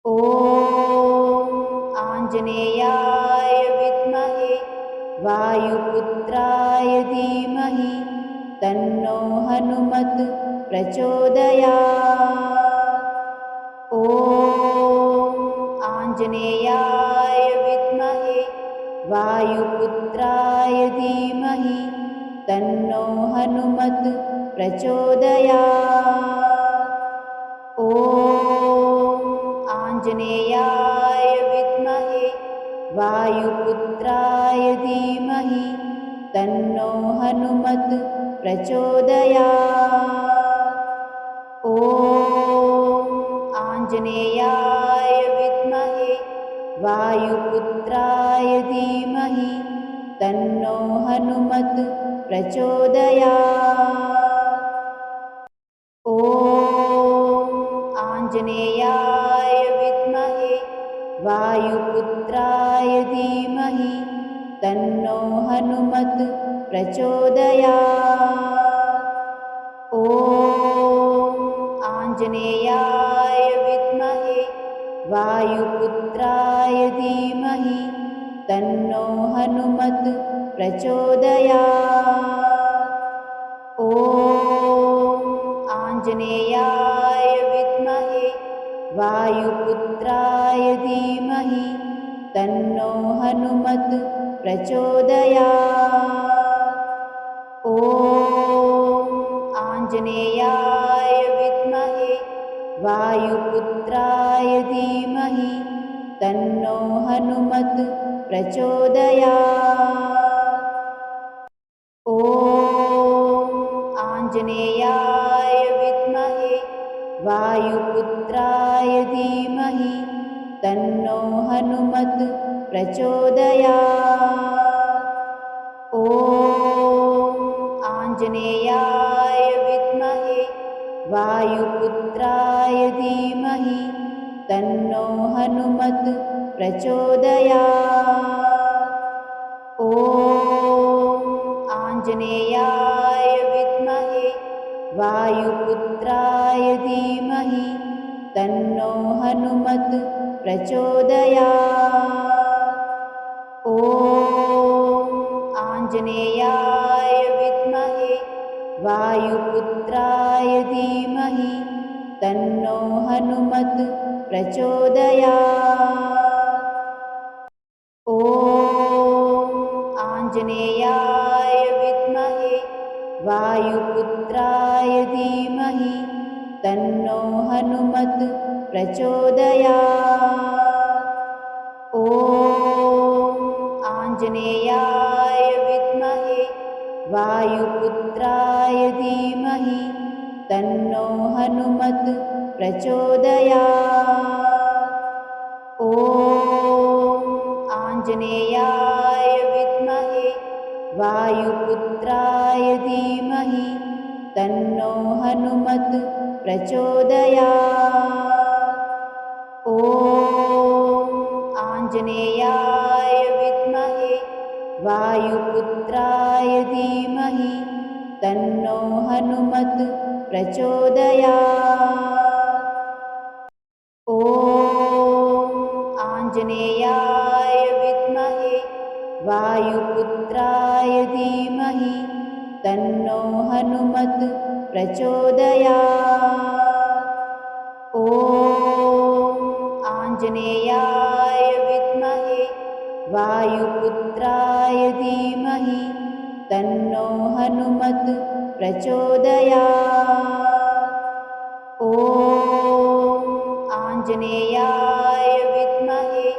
ॐ आञ्जनेयाय विद्महे वायुपुत्राय धीमहि तन्नो हनुमत् प्रचोदयात्। ॐ आञ्जनेयाय विद्महे वायुपुत्राय धीमहि तन्नो हनुमत् प्रचोदयात्। ॐ आञ्जनेयाय विद्महे वायुपुत्राय धीमहि तन्नो हनुमत् प्रचोदयात्। ॐ आञ्जनेयाय विद्महे वायुपुत्राय धीमहि तन्नो हनुमत् प्रचोदयात्। ॐ आञ्जनेयाय विद्महे वायुपुत्राय धीमहि तन्नो हनुमत् प्रचोदयात्। ॐ आञ्जनेयाय विद्महे वायुपुत्राय धीमहि तन्नो हनुमत् प्रचोदयात्। ॐ आञ्जनेयाय विद्महे वायुपुत्राय धीमहि तन्नो हनुमत् प्रचोदयात्। ॐ आञ्जनेयाय विद्महे वायुपुत्राय धीमहि तन्नो हनुमत् प्रचोदयात्। ॐ आञ्जनेयाय विद्महे वायुपुत्राय धीमहि तन्नो हनुमत् प्रचोदयात्। ॐ आञ्जनेयाय विद्महे वायुपुत्राय धीमहि तन्नो हनुमत् प्रचोदयात्। ॐ आञ्जनेयाय विद्महे वायुपुत्राय धीमहि तन्नो हनुमत् प्रचोदयात्। ॐ आञ्जनेयाय विद्महे वायुपुत्राय धीमहि तन्नो हनुमत् प्रचोदयात्। ॐ आञ्जनेयाय विद्महे वायुपुत्राय धीमहि तन्नो हनुमत् प्रचोदयात्। ॐ आञ्जनेयाय विद्महे वायुपुत्राय धीमहि तन्नो हनुमत् प्रचोदयात्। ॐ आञ्जनेयाय विद्महे वायुपुत्राय धीमहि तन्नो हनुमत् प्रचोदयात्। ॐ आञ्जनेयाय विद्महे वायुपुत्राय धीमहि तन्नो हनुमत् प्रचोदयात्। ॐ आञ्जनेयाय विद्महे वायुपुत्राय धीमहि तन्नो हनुमत् प्रचोदयात्। ॐ आञ्जनेयाय विद्महे वायुपुत्राय धीमहि तन्नो हनुमत् प्रचोदयात्। ॐ आञ्जनेयाय विद्महे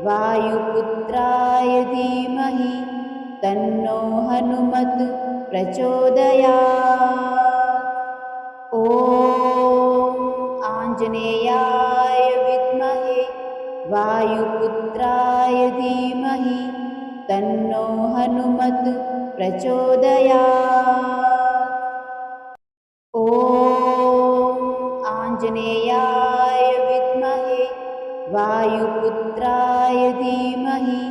वायुपुत्राय धीमहि तन्नो हनुमत् प्रचोदयात्। ॐ आञ्जनेयाय विद्महे वायुपुत्राय धीमहि तन्नो हनुमत् प्रचोदयात्। ॐ आञ्जनेयाय विद्महे वायुपुत्राय धीमहि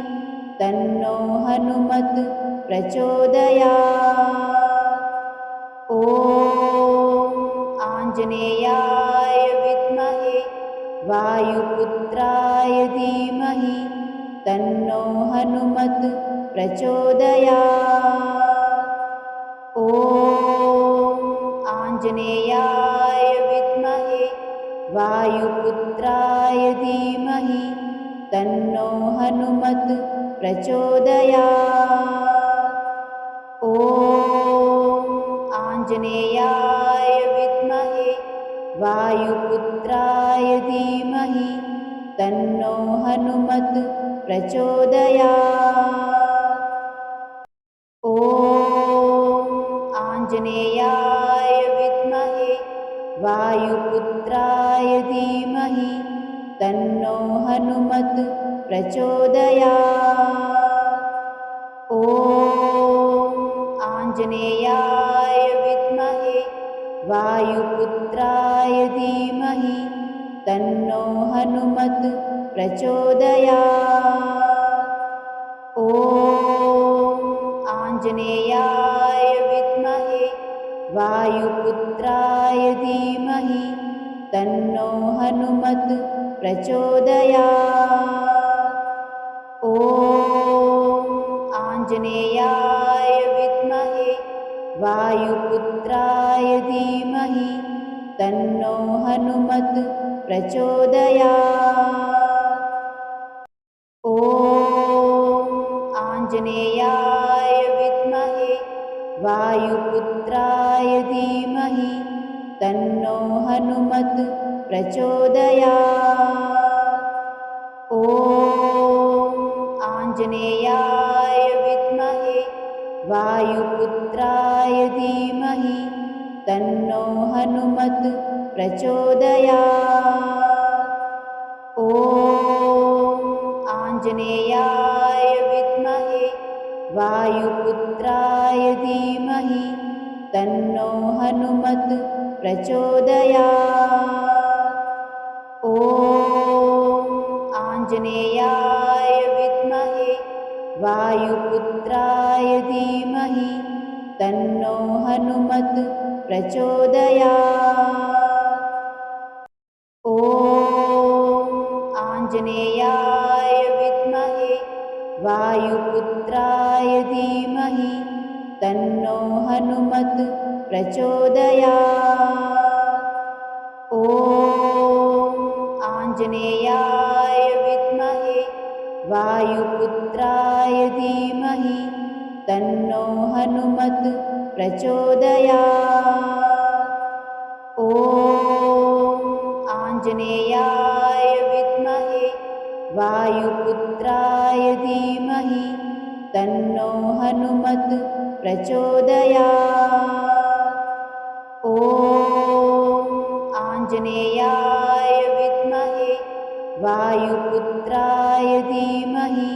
तन्नो हनुमत् प्रचोदयात्। ॐ आञ्जनेयाय विद्महे वायुपुत्राय धीमहि तन्नो हनुमत् प्रचोदयात्। ॐ आञ्जनेयाय विद्महे वायुपुत्राय धीमहि तन्नो हनुमत् प्रचोदयात्। ॐ आञ्जनेयाय विद्महे वायुपुत्राय धीमहि तन्नो हनुमत् प्रचोदयात्। ॐ आञ्जनेयाय विद्महे वायुपुत्राय धीमहि तन्नो हनुमत् प्रचोदयात्। ॐ आञ्जनेयाय विद्महे वायुपुत्राय धीमहि तन्नो हनुमत् प्रचोदयात्। ॐ आञ्जनेयाय विद्महे वायुपुत्राय धीमहि तन्नो हनुमत् प्रचोदयात्। ॐ आञ्जनेयाय विद्महे वायुपुत्राय धीमहि तन्नो हनुमत् प्रचोदयात्। ॐ आञ्जनेयाय विद्महे वायुपुत्राय धीमहि तन्नो हनुमत् प्रचोदयात्। ॐ आञ्जनेयाय विद्महे वायुपुत्राय धीमहि तन्नो हनुमत् प्रचोदयात्। ॐ आञ्जनेयाय विद्महे वायुपुत्राय धीमहि तन्नो हनुमत् प्रचोदयात्। ॐ आञ्जनेयाय विद्महे वायुपुत्राय धीमहि तन्नो हनुमत् प्रचोदयात्। ॐ आञ्जनेयाय विद्महे वायुपुत्राय धीमहि तन्नो हनुमत् प्रचोदयात्। ॐ आञ्जनेयाय विद्महे वायुपुत्राय धीमहि तन्नो हनुमत् प्रचोदयात्। ॐ आञ्जनेयाय विद्महे वायुपुत्राय धीमहि तन्नो हनुमत् प्रचोदयात्। ॐ आञ्जनेयाय विद्महे वायुपुत्राय धीमहि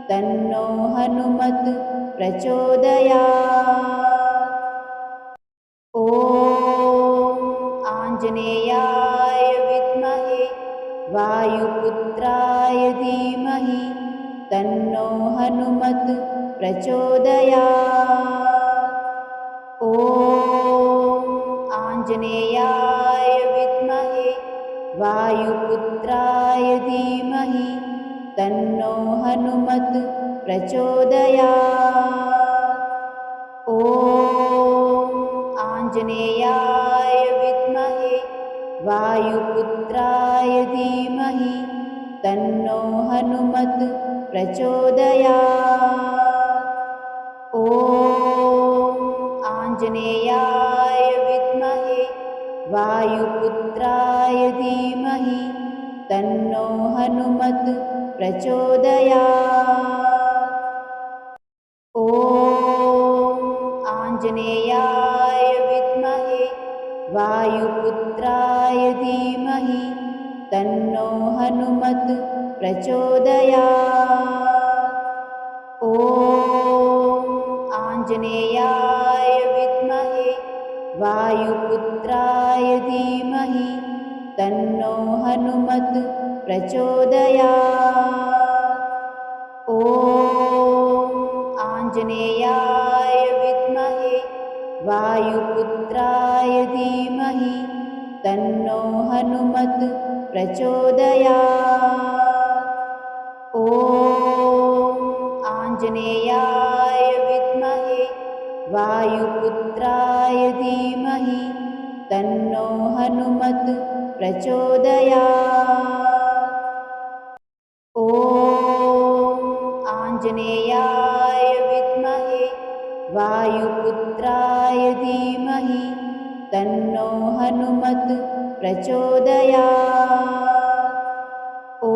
तन्नो हनुमत् प्रचोदयात्। ॐ आञ्जनेयाय विद्महे वायुपुत्राय धीमहि तन्नो हनुमत् प्रचोदयात्। ॐ आञ्जनेयाय विद्महे वायुपुत्राय धीमहि तन्नो हनुमत् प्रचोदयात्। ॐ आञ्जनेयाय विद्महे वायुपुत्राय धीमहि तन्नो हनुमत् प्रचोदयात्। ॐ आञ्जनेयाय विद्महे वायुपुत्राय धीमहि तन्नो हनुमत् प्रचोदयात्। ॐ आञ्जनेयाय विद्महे वायुपुत्राय धीमहि तन्नो हनुमत् प्रचोदयात्। ॐ आञ्जनेयाय विद्महे वायुपुत्राय धीमहि तन्नो हनुमत् प्रचोदयात्। ॐ आञ्जनेयाय विद्महे वायुपुत्राय धीमहि तन्नो हनुमत् प्रचोदयात्। ॐ आञ्जनेयाय विद्महे वायुपुत्राय धीमहि तन्नो हनुमत् प्रचोदयात्। ॐ आञ्जनेयाय विद्महे वायुपुत्राय धीमहि तन्नो हनुमत् प्रचोदयात्। ॐ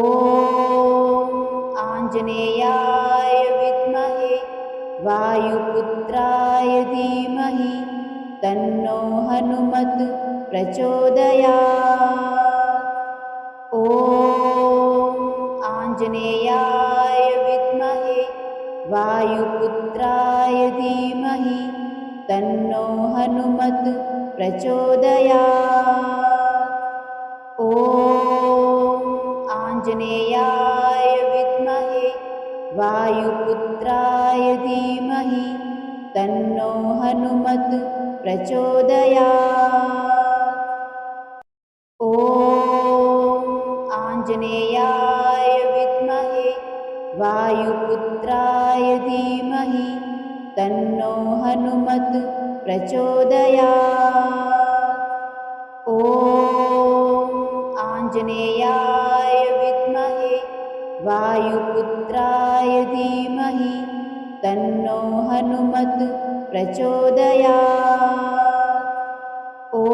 आञ्जनेयाय विद्महे वायुपुत्राय धीमहि तन्नो हनुमत् प्रचोदयात्। ॐ आञ्जनेयाय विद्महे वायुपुत्राय धीमहि तन्नो हनुमत् प्रचोदयात्। ॐ आञ्जनेयाय विद्महे वायुपुत्राय धीमहि तन्नो हनुमत् प्रचोदयात्। ॐ आञ्जनेयाय विद्महे वायुपुत्राय धीमहि तन्नो हनुमत् प्रचोदयात्। ॐ आञ्जनेयाय विद्महे वायुपुत्राय धीमहि तन्नो हनुमत् प्रचोदयात्। ॐ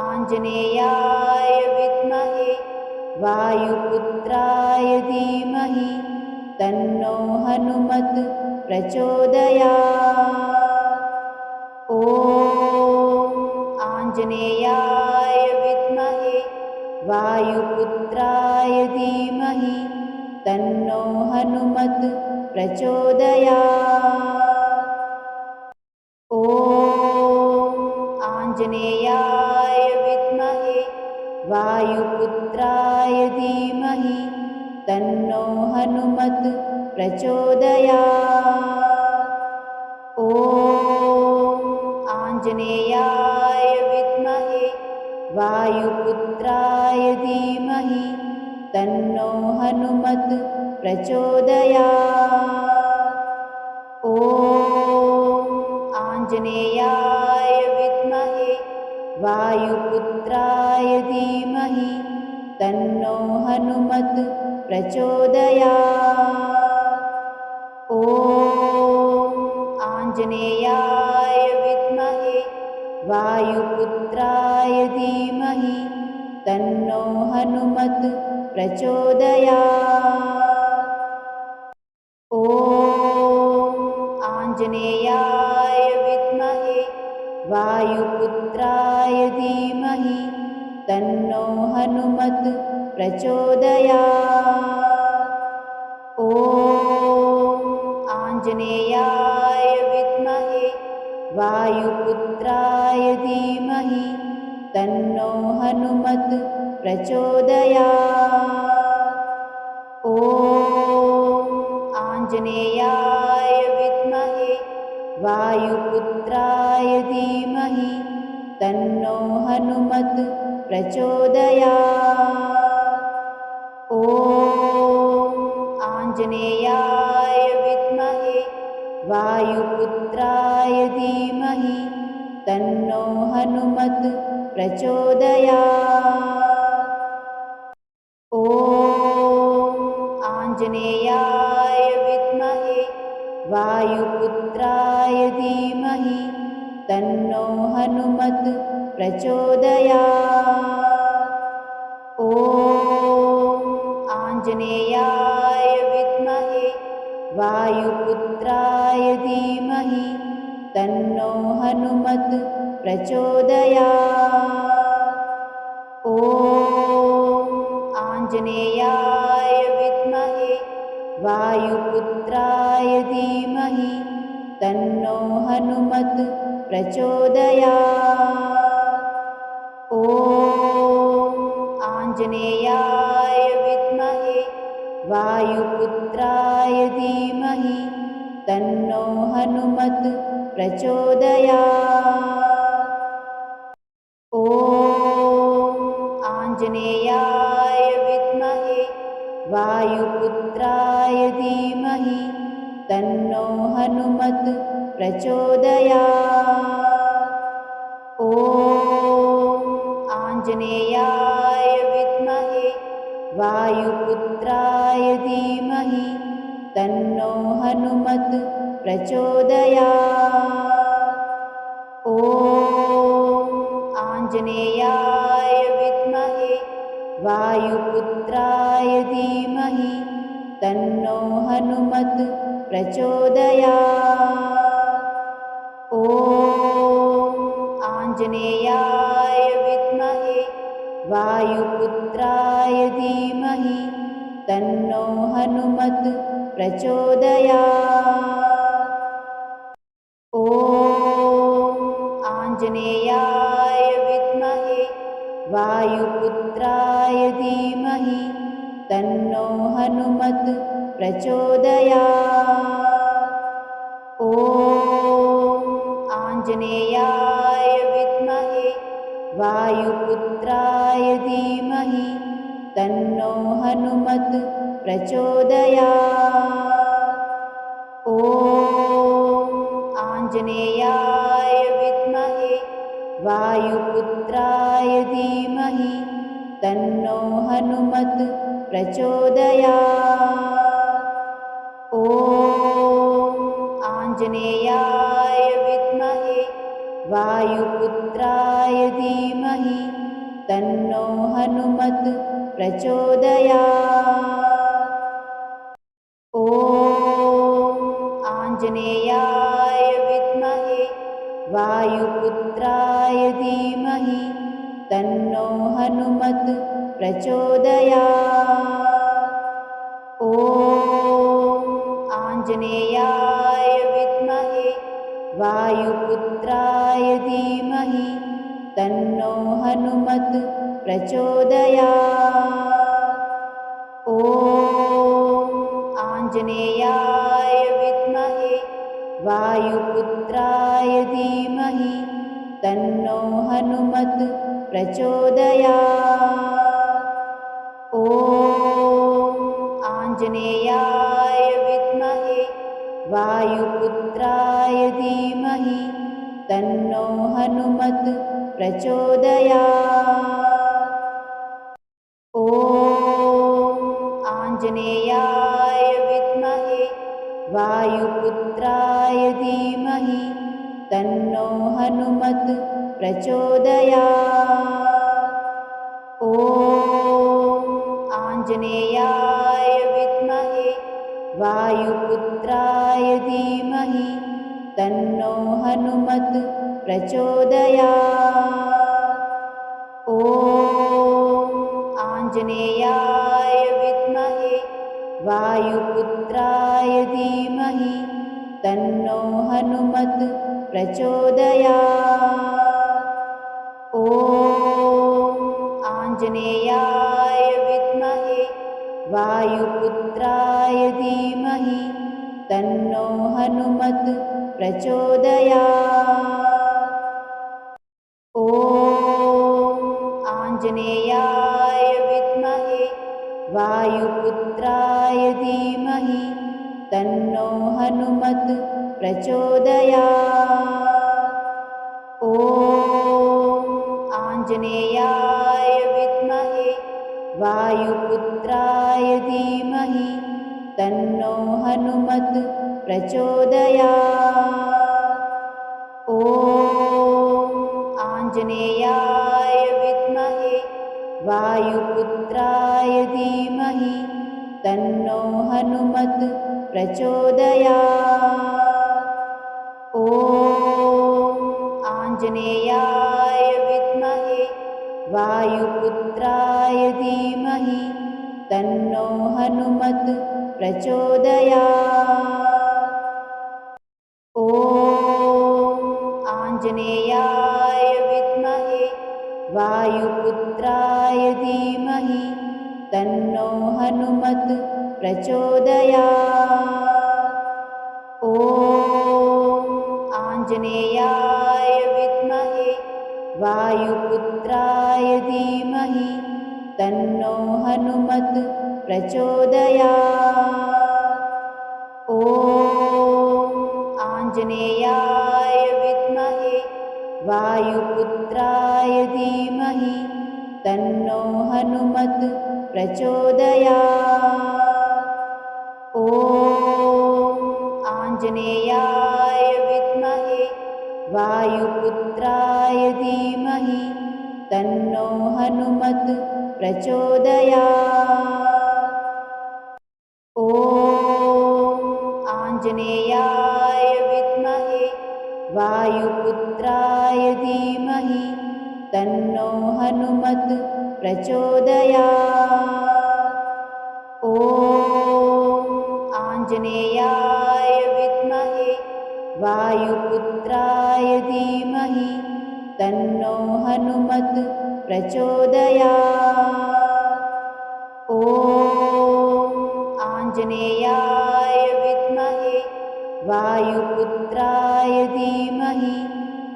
आञ्जनेयाय विद्महे वायुपुत्राय धीमहि तन्नो हनुमत् प्रचोदयात्। ॐ आञ्जनेयाय विद्महे वायुपुत्राय धीमहि तन्नो हनुमत् प्रचोदयात्। ॐ आञ्जनेयाय विद्महे वायुपुत्राय धीमहि तन्नो हनुमत् प्रचोदयात्। ॐ आञ्जनेयाय विद्महे वायुपुत्राय धीमहि तन्नो हनुमत् प्रचोदयात्। ॐ आञ्जनेयाय विद्महे वायुपुत्राय धीमहि तन्नो हनुमत् प्रचोदयात्। ॐ आञ्जनेयाय विद्महे वायुपुत्राय धीमहि तन्नो हनुमत् प्रचोदयात्। ॐ आञ्जनेयाय विद्महे वायुपुत्राय धीमहि तन्नो हनुमत् प्रचोदयात्। ॐ आञ्जनेयाय विद्महे वायुपुत्राय धीमहि तन्नो हनुमत् प्रचोदयात्। ॐ आञ्जनेयाय विद्महे वायुपुत्राय धीमहि तन्नो हनुमत् प्रचोदयात्। ॐ आञ्जनेयाय विद्महे वायुपुत्राय धीमहि तन्नो हनुमत् प्रचोदयात्। ॐ आञ्जनेयाय विद्महे वायुपुत्राय धीमहि तन्नो हनुमत् प्रचोदयात्। ॐ आञ्जनेयाय विद्महे वायुपुत्राय धीमहि तन्नो हनुमत् प्रचोदयात्। ॐ आञ्जनेयाय विद्महे वायुपुत्राय धीमहि तन्नो हनुमत् प्रचोदयात्। ॐ आञ्जनेयाय विद्महे वायुपुत्राय धीमहि तन्नो हनुमत् प्रचोदयात्। ॐ वायुपुत्राय धीमहि तन्नो हनुमत् प्रचोदयात्। ॐ आञ्जनेयाय विद्महे वायुपुत्राय धीमहि तन्नो हनुमत् प्रचोदयात्। ॐ आञ्जनेयाय विद्महे वायुपुत्राय धीमहि तन्नो हनुमत् प्रचोदयात्। ॐ आञ्जनेयाय विद्महे वायुपुत्राय धीमहि तन्नो हनुमत् प्रचोदयात्। ॐ आञ्जनेयाय विद्महे वायुपुत्राय धीमहि तन्नो हनुमत् प्रचोदयात्। ॐ आञ्जनेयाय विद्महे वायुपुत्राय धीमहि तन्नो हनुमत् प्रचोदयात्। ॐ आञ्जनेयाय विद्महे वायुपुत्राय धीमहि तन्नो हनुमत् प्रचोदयात्। ॐ आञ्जनेयाय विद्महे वायुपुत्राय धीमहि तन्नो हनुमत् प्रचोदयात्। ॐ आञ्जनेयाय विद्महे वायुपुत्राय धीमहि तन्नो हनुमत् प्रचोदयात्। ॐ आञ्जनेयाय विद्महे वायुपुत्राय धीमहि तन्नो हनुमत् प्रचोदयात्। ॐ आञ्जनेयाय विद्महे वायुपुत्राय धीमहि तन्नो हनुमत् प्रचोदयात्। ॐ आञ्जनेयाय विद्महे वायुपुत्राय धीमहि तन्नो हनुमत् प्रचोदयात्। ॐ आञ्जनेयाय विद्महे वायुपुत्राय धीमहि तन्नो हनुमत् प्रचोदयात्। ॐ आञ्जनेयाय विद्महे वायुपुत्राय धीमहि तन्नो हनुमत् प्रचोदयात्। ॐ आञ्जनेयाय विद्महे वायुपुत्राय धीमहि तन्नो हनुमत् प्रचोदयात्। ॐ आञ्जनेयाय विद्महे वायुपुत्राय धीमहि तन्नो हनुमत् प्रचोदयात्। ॐ आञ्जनेयाय विद्महे वायुपुत्राय धीमहि तन्नो हनुमत् प्रचोदयात्। ॐ आञ्जनेयाय विद्महे वायुपुत्राय धीमहि तन्नो हनुमत् प्रचोदयात्। ॐ आञ्जनेयाय विद्महे वायुपुत्राय धीमहि तन्नो हनुमत् प्रचोदयात्। ॐ आञ्जनेयाय विद्महे वायुपुत्राय धीमहि तन्नो हनुमत् प्रचोदयात्। ॐ आञ्जनेयाय विद्महे वायुपुत्राय धीमहि तन्नो हनुमत् प्रचोदयात्। ॐ आञ्जनेयाय विद्महे वायुपुत्राय धीमहि तन्नो हनुमत् प्रचोदयात्। ॐ आञ्जनेयाय विद्महे वायुपुत्राय धीमहि तन्नो हनुमत् प्रचोदयात्। ॐ आञ्जनेयाय विद्महे वायुपुत्राय धीमहि तन्नो हनुमत् प्रचोदयात्। ॐ आञ्जनेयाय विद्महे वायुपुत्राय धीमहि तन्नो हनुमत् प्रचोदयात्। ॐ आञ्जनेयाय विद्महे वायुपुत्राय धीमहि तन्नो हनुमत् प्रचोदयात्। ॐ आञ्जनेयाय विद्महे वायुपुत्राय धीमहि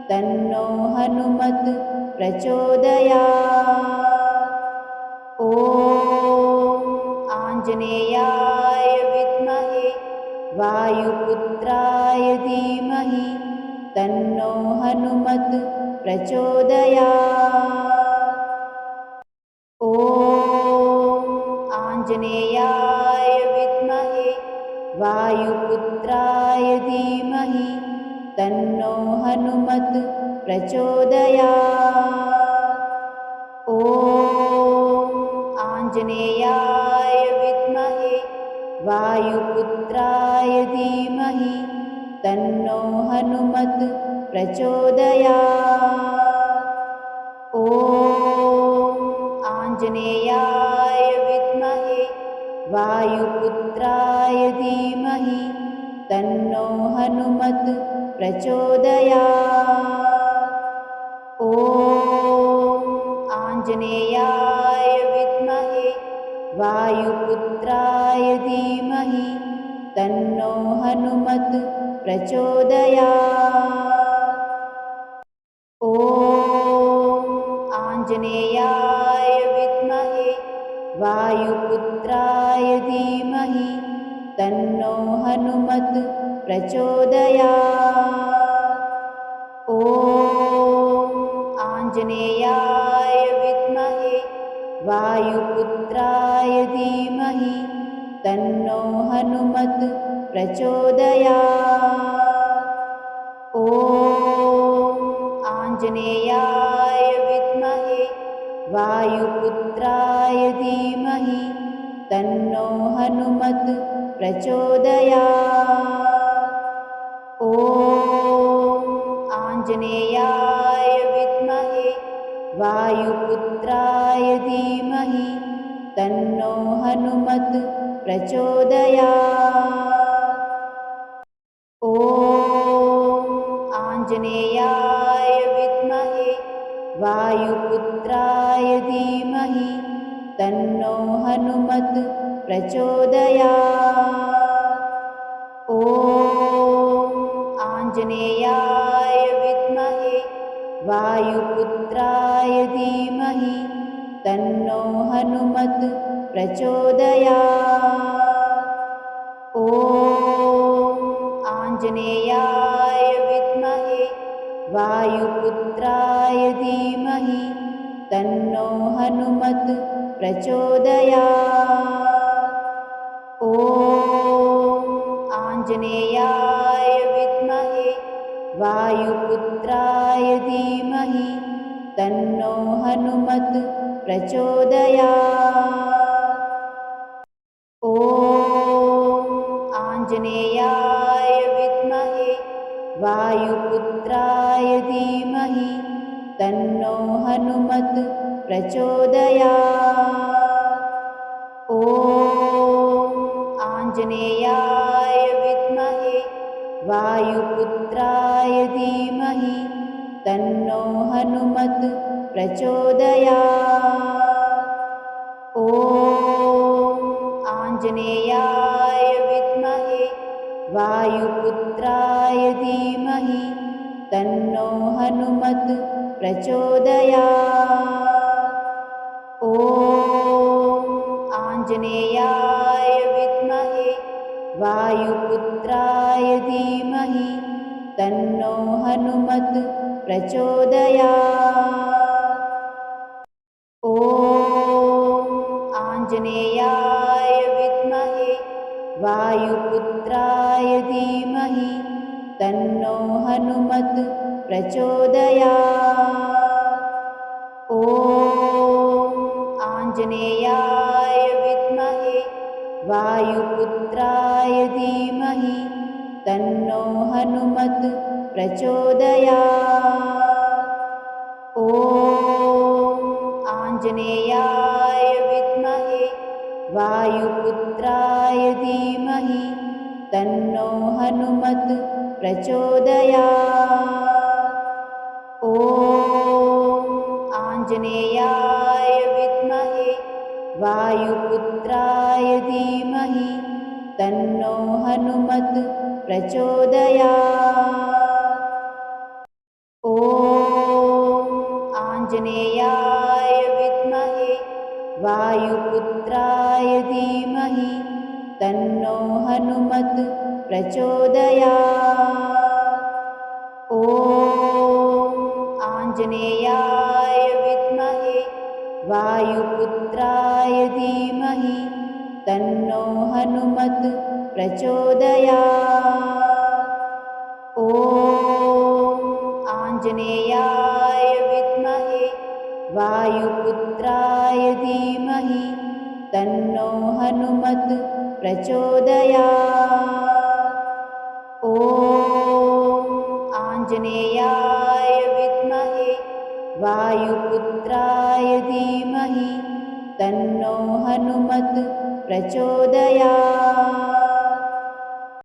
तन्नो हनुमत् प्रचोदयात्। ॐ आञ्जनेयाय विद्महे वायुपुत्राय धीमहि तन्नो हनुमत् प्रचोदयात्। ॐ आञ्जनेयाय विद्महे वायुपुत्राय धीमहि तन्नो हनुमत् प्रचोदयात्। ॐ आञ्जनेयाय विद्महे वायुपुत्राय धीमहि तन्नो हनुमत् प्रचोदयात्। ॐ आञ्जनेयाय विद्महे वायुपुत्राय धीमहि तन्नो हनुमत् प्रचोदयात्। ॐ आञ्जनेयाय विद्महे वायुपुत्राय धीमहि तन्नो हनुमत् प्रचोदयात्। ॐ आञ्जनेयाय विद्महे वायुपुत्राय धीमहि तन्नो हनुमत् प्रचोदयात्। ॐ आञ्जनेयाय विद्महे वायुपुत्राय धीमहि तन्नो हनुमत् प्रचोदयात्। ॐ आञ्जनेयाय विद्महे वायुपुत्राय धीमहि तन्नो हनुमत् प्रचोदयात्। ॐ आञ्जनेयाय विद्महे वायुपुत्राय धीमहि तन्नो हनुमत् प्रचोदयात्। ॐ आञ्जनेयाय विद्महे वायुपुत्राय धीमहि तन्नो हनुमत् प्रचोदयात्। ॐ आञ्जनेयाय विद्महे वायुपुत्राय धीमहि तन्नो हनुमत् प्रचोदयात्। ॐ आञ्जनेयाय विद्महे वायुपुत्राय धीमहि तन्नो हनुमत् प्रचोदयात्। ॐ आञ्जनेयाय विद्महे वायुपुत्राय धीमहि तन्नो हनुमत् प्रचोदयात्। ॐ आञ्जनेयाय विद्महे वायुपुत्राय धीमहि तन्नो हनुमत् प्रचोदयात्। ॐ आञ्जनेयाय विद्महे वायुपुत्राय धीमहि तन्नो हनुमत् प्रचोदयात्। ॐ आञ्जनेयाय विद्महे वायुपुत्राय धीमहि तन्नो हनुमत् प्रचोदयात्। ॐ आञ्जनेयाय विद्महे वायुपुत्राय धीमहि तन्नो हनुमत् प्रचोदयात्। ॐ आञ्जनेयाय विद्महे वायुपुत्राय धीमहि तन्नो हनुमत् प्रचोदयात्। ॐ आञ्जनेयाय विद्महे वायुपुत्राय धीमहि तन्नो हनुमत् प्रचोदयात्। ॐ आञ्जनेयाय विद्महे वायुपुत्राय धीमहि तन्नो हनुमत् प्रचोदयात्। ॐ आञ्जनेयाय विद्महे वायुपुत्राय धीमहि तन्नो हनुमत् प्रचोदयात्। ॐ आञ्जनेयाय विद्महे वायुपुत्राय धीमहि तन्नो हनुमत् प्रचोदयात्। ॐ आञ्जनेयाय विद्महे वायुपुत्राय धीमहि तन्नो हनुमत् प्रचोदयात्। ॐ आञ्जनेयाय विद्महे वायुपुत्राय धीमहि तन्नो हनुमत् प्रचोदयात्। ॐ आञ्जनेयाय विद्महे वायुपुत्राय धीमहि तन्नो हनुमत् प्रचोदयात्।